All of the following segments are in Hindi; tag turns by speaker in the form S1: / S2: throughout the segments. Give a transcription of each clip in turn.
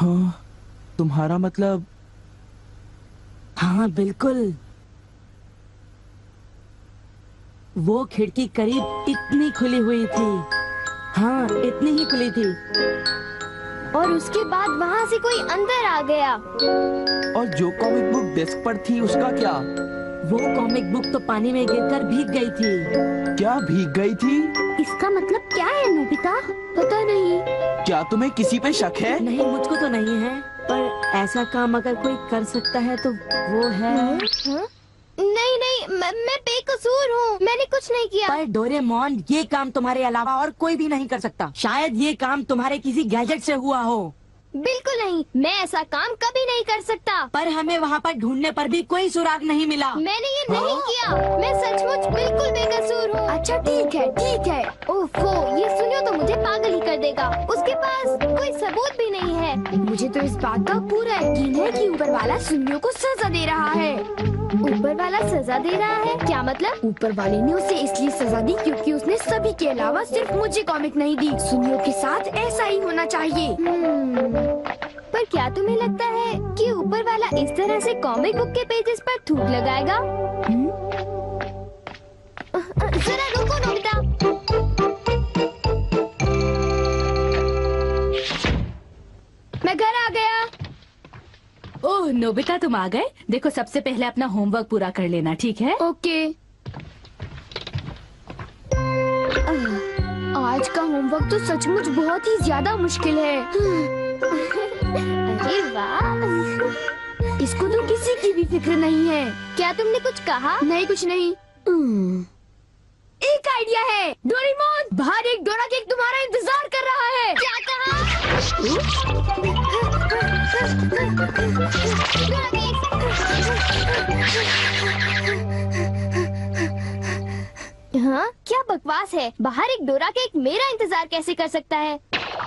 S1: हाँ, तुम्हारा मतलब?
S2: हाँ बिल्कुल, वो खिड़की करीब इतनी खुली हुई थी। हाँ, इतनी ही खुली थी।
S3: और उसके बाद वहाँ से कोई अंदर आ गया।
S1: और जो कॉमिक बुक डेस्क पर थी उसका क्या?
S2: वो कॉमिक बुक तो पानी में गिरकर भीग गई थी।
S1: क्या भीग गई थी?
S3: इसका मतलब क्या है नोबिता? पता नहीं।
S1: क्या तुम्हें किसी पे शक है?
S2: नहीं, मुझको तो नहीं है, पर ऐसा काम अगर कोई कर सकता है तो वो है।
S3: नहीं नहीं, मैं बेकसूर हूँ, मैंने कुछ नहीं किया।
S2: पर डोरेमोन, ये काम तुम्हारे अलावा और कोई भी नहीं कर सकता। शायद ये काम तुम्हारे किसी गैजेट से हुआ हो।
S3: बिल्कुल नहीं, मैं ऐसा काम कभी नहीं कर सकता।
S2: पर हमें वहाँ पर ढूंढने पर भी कोई सुराग नहीं मिला।
S3: मैंने ये नहीं किया, मैं सचमुच बिल्कुल बेकसूर हूँ। अच्छा ठीक है ठीक है। ओफो, ये सुनियो तो मुझे पागल ही कर देगा। उसके पास कोई सबूत भी नहीं है। मुझे तो इस बात का पूरा यकीन है कि ऊपर वाला सुनियो को सजा दे रहा है। ऊपर वाला सजा दे रहा है? क्या मतलब? ऊपर वाले ने उसे इसलिए सजा दी क्योंकि उसने सभी के अलावा सिर्फ मुझे कॉमिक नहीं दी। सुनियो के साथ ऐसा ही होना चाहिए। पर क्या तुम्हें लगता है कि ऊपर वाला इस तरह से कॉमिक बुक के पेजेस पर थूक लगाएगा? जरा रुको नोबिता। मैं घर आ गया।
S4: ओह नोबिता, तुम आ गए। देखो, सबसे पहले अपना होमवर्क पूरा कर लेना, ठीक है?
S3: ओके। आज का होमवर्क तो सचमुच बहुत ही ज्यादा मुश्किल है। अरे वाह, इसको तो किसी की भी फिक्र नहीं है। क्या तुमने कुछ कहा? नहीं, कुछ नहीं। एक आइडिया है। डोरेमोन, बाहर एक डोरा केक तुम्हारा इंतजार कर रहा है। क्या कहा? हाँ, क्या बकवास है। बाहर एक डोरा केक मेरा इंतजार कैसे कर सकता है?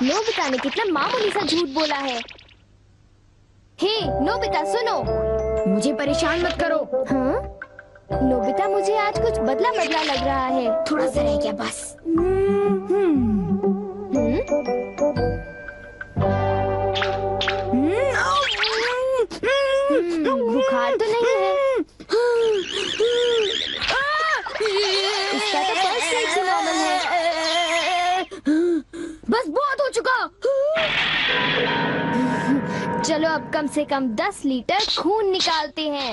S3: नोबिता ने कितना मामूली सा झूठ बोला है। हे नोबिता, सुनो, मुझे परेशान मत करो। हाँ? नोबिता, मुझे आज कुछ बदला बदला लग रहा है। थोड़ा सा रह गया बस। बुखार तो नहीं है? इसका तो पल्स ठीक से नॉर्मल है। बस बहुत हो चुका। चलो अब कम से कम 10 लीटर खून निकालते हैं।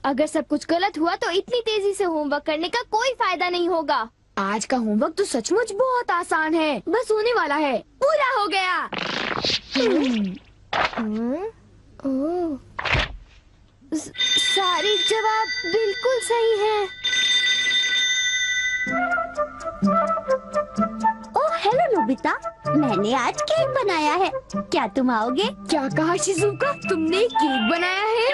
S3: अगर सब कुछ गलत हुआ तो इतनी तेजी से होमवर्क करने का कोई फायदा नहीं होगा। आज का होमवर्क तो सचमुच बहुत आसान है, बस होने वाला है। पूरा हो गया। सारे जवाब बिल्कुल सही हैं।
S5: ओह हेलो नोबिता, मैंने आज केक बनाया है, क्या तुम आओगे?
S3: क्या कहा शिजुका? तुमने केक बनाया है?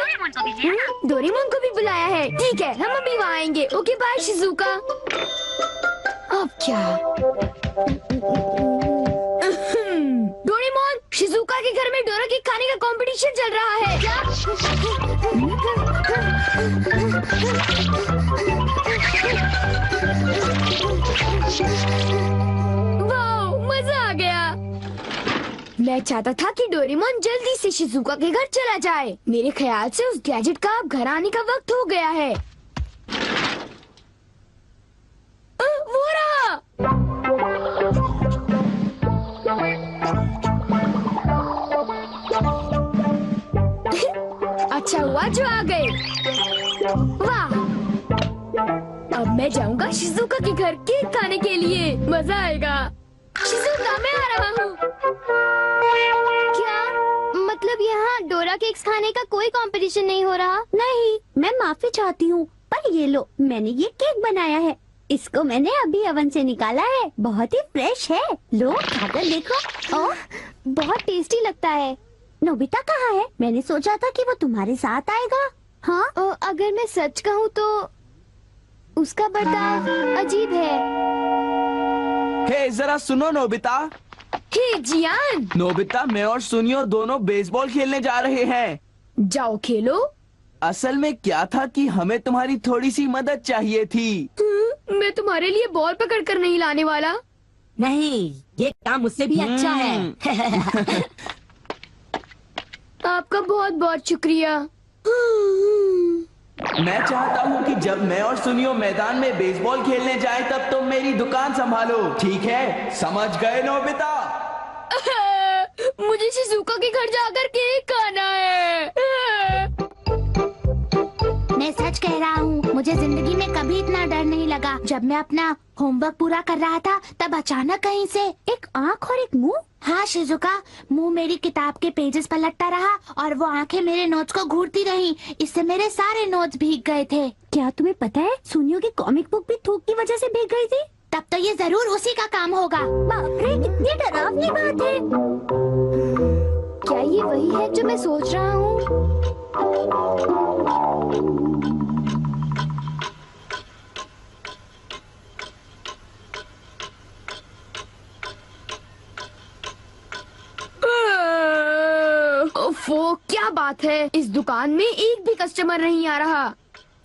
S3: डोरेमोन को भी बुलाया है। ठीक है, हम अभी वहाँ आएंगे। Okay bye Shizuka. अब क्या? डोरेमोन, शिजुका के घर में डोरा केक खाने का कंपटीशन चल रहा है। क्या? वाह, मजा आ गया। मैं चाहता था कि डोरेमोन जल्दी से शिजुका के घर चला जाए। मेरे ख्याल से उस गैजेट का अब घर आने का वक्त हो गया है। वो रहा। अच्छा हुआ जो आ गए। वाह, अब मैं जाऊंगा शिजुका के घर केक खाने के लिए। मजा आएगा। शिजुका, मैं आ रहा हूँ। क्या मतलब यहाँ डोरा केक्स खाने का कोई कंपटीशन नहीं हो रहा?
S5: नहीं, मैं माफी चाहती हूँ, पर ये लो, मैंने ये केक बनाया है। इसको मैंने अभी ओवन से निकाला है, बहुत ही फ्रेश है। लो खाकर देखो।
S3: ओह, बहुत टेस्टी लगता है।
S5: नोबिता कहाँ है? मैंने सोचा था कि वो तुम्हारे साथ आएगा। हाँ,
S3: अगर मैं सच कहूँ तो उसका बर्ताव अजीब है।
S1: हे जरा सुनो नोबिता।
S3: हे जियान।
S1: नोबिता, मैं और सुनियो दोनों बेसबॉल खेलने जा रहे हैं।
S3: जाओ खेलो।
S1: असल में क्या था कि हमें तुम्हारी थोड़ी सी मदद चाहिए थी।
S3: मैं तुम्हारे लिए बॉल पकड़ कर नहीं लाने वाला।
S2: नहीं, ये काम मुझसे भी अच्छा है।
S3: आपका बहुत बहुत शुक्रिया।
S1: मैं चाहता हूँ कि जब मैं और सुनियो मैदान में बेसबॉल खेलने जाए तब तुम मेरी दुकान संभालो, ठीक है? समझ गए नोबिता?
S3: मुझे शिजुका के घर जाकर केक खाना है।
S5: मैं सच कह रहा हूँ, मुझे जिंदगी में कभी इतना डर नहीं लगा। जब मैं अपना होमवर्क पूरा कर रहा था तब अचानक कहीं से एक आँख और एक मुंह। हाँ शिजुका, मुंह मेरी किताब के पेजेस पलटता रहा और वो आंखें मेरे नोट्स को घूरती रहीं। इससे मेरे सारे नोट्स भीग गए थे। क्या तुम्हें पता है, सुनियो की कॉमिक बुक भी थूक की वजह से भीग गई थी? तब तो ये जरूर उसी का काम होगा। बाप रे, कितनी डरावनी बात है।
S3: क्या ये वही है जो मैं सोच रहा हूँ? ओफो, क्या बात है, इस दुकान में एक भी कस्टमर नहीं आ रहा।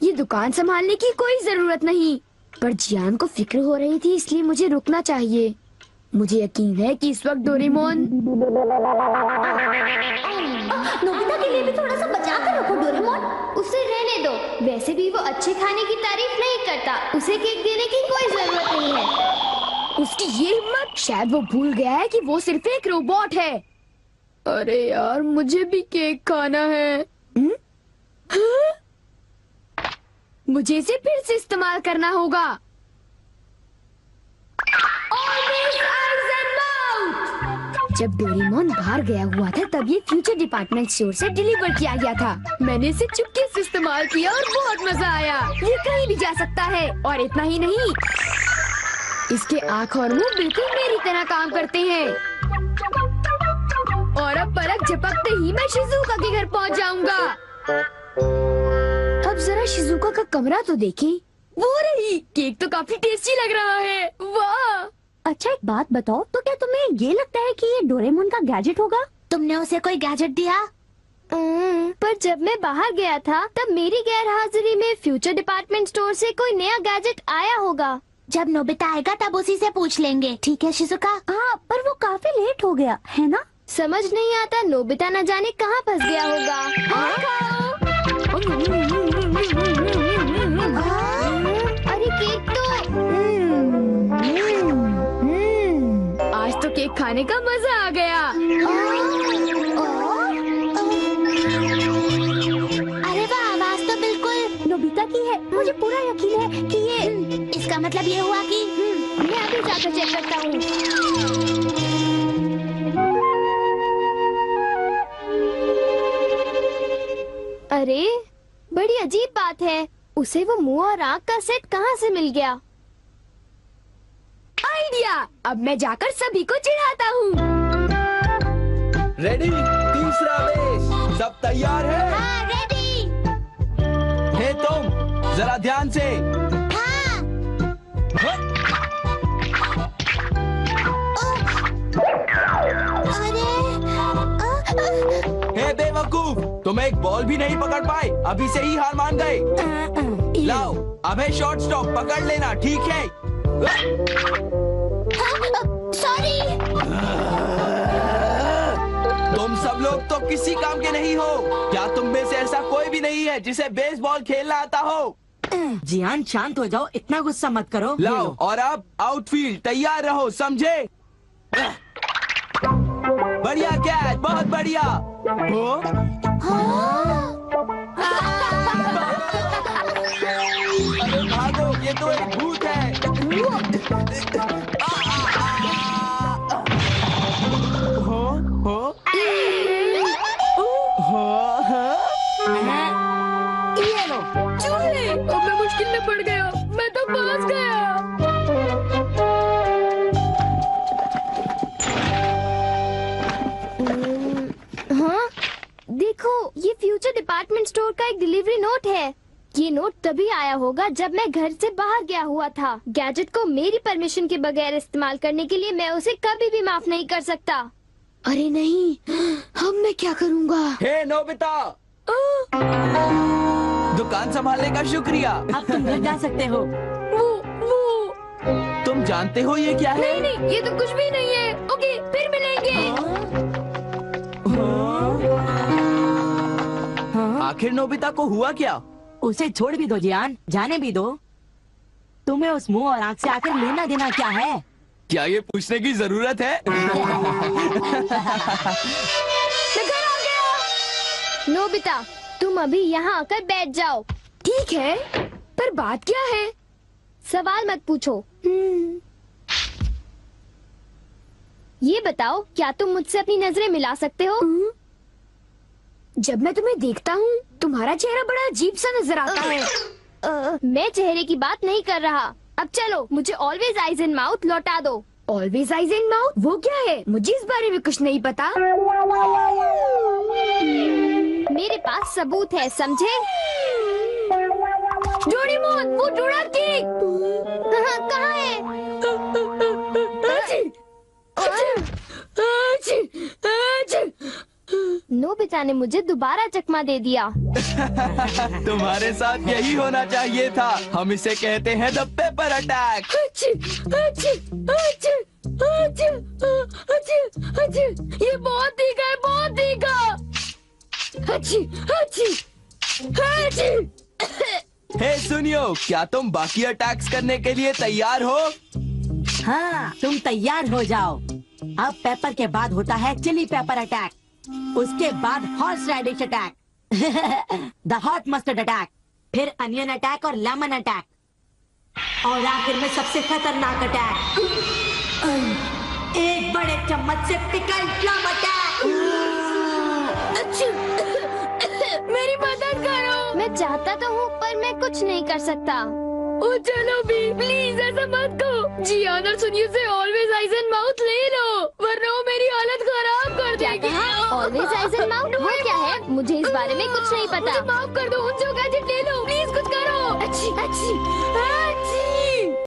S3: ये दुकान संभालने की कोई जरूरत नहीं, पर जियान को फिक्र हो रही थी, इसलिए मुझे रुकना चाहिए। मुझे यकीन है कि इस वक्त डोरेमोन।
S5: नोबिता के लिए भी थोड़ा सा बचा कर रखो डोरेमोन।
S3: उसे रहने दो, वैसे भी वो अच्छे खाने की तारीफ नहीं करता। उसे केक देने की कोई जरूरत नहीं है। उसकी ये हिम्मत, शायद वो भूल गया है कि वो सिर्फ एक रोबोट है। अरे यार, मुझे भी केक खाना है। हाँ? मुझे इसे फिर से इस्तेमाल करना होगा। जब डोरेमोन बाहर गया हुआ था तब ये फ्यूचर डिपार्टमेंट स्टोर से डिलीवर किया गया था। मैंने इसे चुपके से इस्तेमाल किया और बहुत मजा आया। ये कहीं भी जा सकता है, और इतना ही नहीं, इसके आँख और मुंह बिल्कुल मेरी तरह काम करते हैं। और अब पलक झपकते ही मैं शिजुका के घर पहुंच जाऊंगा। अब जरा शिजुका का कमरा तो देखें। वो रही, केक तो काफी टेस्टी लग रहा है। वाह!
S5: अच्छा एक बात बताओ, तो क्या तुम्हें ये लगता है कि ये डोरेमोन का गैजेट होगा? तुमने उसे कोई गैजेट दिया?
S3: पर जब मैं बाहर गया था तब मेरी गैर हाजिरी में फ्यूचर डिपार्टमेंट स्टोर से कोई नया गैजेट आया होगा।
S5: जब नोबिता आएगा तब उसी से पूछ लेंगे, ठीक है शिजुका? हाँ, पर वो काफी लेट हो गया है ना?
S3: समझ नहीं आता, नोबिता न जाने कहाँ फंस गया होगा। अरे केक तो आज तो केक खाने का मजा आ गया।
S5: अरे वाह, आवाज तो बिल्कुल नोबिता की है। मुझे पूरा यकीन है कि ये, इसका मतलब ये हुआ कि
S3: मैं अभी जाकर चेक करता हूँ। अरे बड़ी अजीब बात है, उसे वो मुंह और आँख का सेट कहाँ से मिल गया? आइडिया! अब मैं जाकर सभी को चिढ़ाता हूँ।
S1: रेडी? तीसरा बेस, सब तैयार है?
S5: हाँ, रेडी।
S1: हे तुम, जरा ध्यान से।
S5: हाँ।
S1: हे बेवकूफ, तुम एक बॉल भी नहीं पकड़ पाए, अभी से ही हार मान गए। लाओ, अबे शॉर्ट स्टॉप पकड़ लेना, ठीक है?
S5: सॉरी।
S1: तुम सब लोग तो किसी काम के नहीं हो। क्या तुम में से ऐसा कोई भी नहीं है जिसे बेसबॉल खेलना आता हो?
S2: जियान शांत हो जाओ, इतना गुस्सा मत करो।
S1: लाओ, और अब आउटफील्ड तैयार रहो, समझे? बढ़िया कैच, बहुत बढ़िया। हो? अरे भागो, ये तो एक भूत है।
S2: ये लो।
S3: चूहे! अब मैं मुश्किल में पड़ गया, मैं तो फंस गया। हाँ, देखो, ये फ्यूचर डिपार्टमेंट स्टोर का एक डिलीवरी नोट है। ये नोट तभी आया होगा जब मैं घर से बाहर गया हुआ था। गैजेट को मेरी परमिशन के बगैर इस्तेमाल करने के लिए मैं उसे कभी भी माफ नहीं कर सकता। अरे नहीं, अब मैं क्या करूँगा?
S1: हे नोबिता, दुकान संभालने का शुक्रिया।
S2: अब तुम घर जा सकते हो।
S3: वो
S1: तुम जानते हो ये क्या है?
S3: नहीं नहीं, ये तो कुछ भी नहीं है। ओके, फिर मिलेंगे।
S1: आखिर नोबिता को हुआ क्या?
S2: उसे छोड़ भी दो जियान, जाने भी दो। तुम्हें उस मुंह और आंख से आखिर लेना देना क्या है?
S1: क्या ये पूछने की जरूरत है?
S3: नोबिता, तुम अभी यहाँ आकर बैठ जाओ। ठीक है, पर बात क्या है? सवाल मत पूछो। ये बताओ, क्या तुम मुझसे अपनी नजरें मिला सकते हो? जब मैं तुम्हें देखता हूँ, तुम्हारा चेहरा बड़ा अजीब सा नजर आता है। मैं चेहरे की बात नहीं कर रहा। अब चलो, मुझे ऑलवेज आइज इन माउथ लौटा दो। Always eyes in mouth? वो क्या है? मुझे इस बारे में कुछ नहीं पता। मेरे पास सबूत है, समझे? डोरेमोन, वो डोरा केक कहाँ है? नोबिता ने मुझे दोबारा चकमा दे दिया।
S1: तुम्हारे साथ यही होना चाहिए था। हम इसे कहते हैं द पेपर अटैक।
S3: ये बहुत तीखा है, बहुत तीखा।
S1: हे सुनियो, क्या तुम बाकी अटैक्स करने के लिए तैयार हो?
S2: हाँ, तुम तैयार हो जाओ। अब पेपर के बाद होता है चिली पेपर अटैक, उसके बाद horseradish attack, the hot mustard attack, फिर अनियन अटैक और लेमन अटैक, और आखिर में सबसे खतरनाक अटैक, एक बड़े चम्मच से पिकल प्लम अटैक।
S3: मेरी मदद करो। मैं चाहता तो हूँ, पर मैं कुछ नहीं कर सकता। ओ चलो भी, प्लीज ऐसा मत करो। जियान और सुनियो से ऑलवेज आइज एंड माउथ ले लो, वरना वो मेरी हालत खराब कर देगी। ऑलवेज आइज एंड माउथ वो क्या है? मुझे इस बारे में कुछ नहीं पता। मुझे माफ कर दो, उन जो गैजेट ले लो, प्लीज कुछ करो। अच्छी अच्छी।